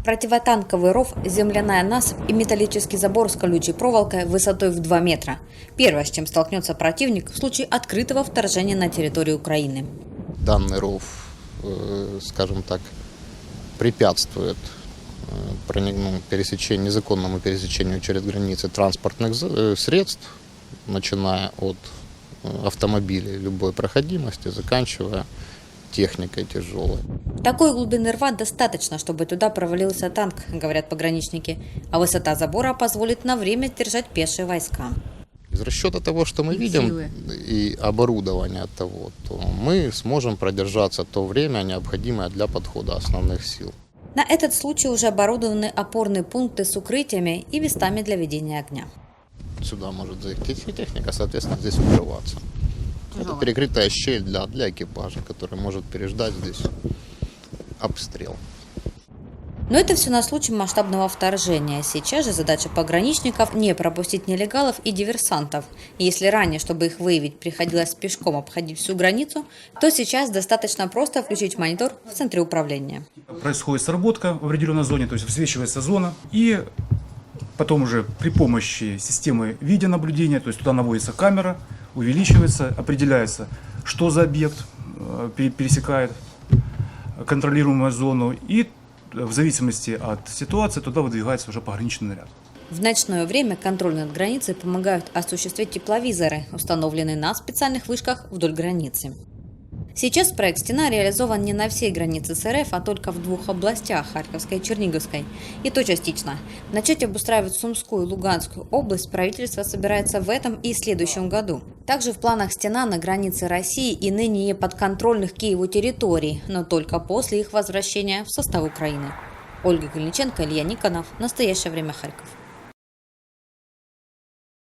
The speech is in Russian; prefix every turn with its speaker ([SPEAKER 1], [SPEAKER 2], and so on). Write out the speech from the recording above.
[SPEAKER 1] Противотанковый ров, земляная насыпь и металлический забор с колючей проволокой высотой в 2 метра. Первое, с чем столкнется противник в случае открытого вторжения на территорию Украины.
[SPEAKER 2] Данный ров, скажем так, препятствует незаконному пересечению через границы транспортных средств, начиная от автомобилей любой проходимости, заканчивая техникой тяжелой.
[SPEAKER 1] Такой глубины рва достаточно, чтобы туда провалился танк, говорят пограничники, а высота забора позволит на время держать пешие войска.
[SPEAKER 2] Из расчета того, что мы видим, и оборудования того, то мы сможем продержаться то время, необходимое для подхода основных сил.
[SPEAKER 1] На этот случай уже оборудованы опорные пункты с укрытиями и местами для ведения огня.
[SPEAKER 2] Сюда может заехать техника, соответственно, здесь укрываться. Это перекрытая щель для экипажа, который может переждать здесь обстрел.
[SPEAKER 1] Но это все на случай масштабного вторжения. Сейчас же задача пограничников не пропустить нелегалов и диверсантов. И если ранее, чтобы их выявить, приходилось пешком обходить всю границу, то сейчас достаточно просто включить монитор в центре управления.
[SPEAKER 3] Происходит сработка в определенной зоне, то есть высвечивается зона, и потом уже при помощи системы видеонаблюдения, то есть туда наводится камера, увеличивается, определяется, что за объект пересекает контролируемую зону, и в зависимости от ситуации туда выдвигается уже пограничный наряд.
[SPEAKER 1] В ночное время контроль над границей помогают осуществить тепловизоры, установленные на специальных вышках вдоль границы. Сейчас проект «Стена» реализован не на всей границе с РФ, а только в 2 областях – Харьковской и Черниговской. И то частично. Начать обустраивать Сумскую и Луганскую область правительство собирается в этом и следующем году. Также в планах «Стена» на границе России и ныне не подконтрольных Киеву территорий, но только после их возвращения в состав Украины. Ольга Калиниченко, Илья Никонов. Настоящее время, Харьков.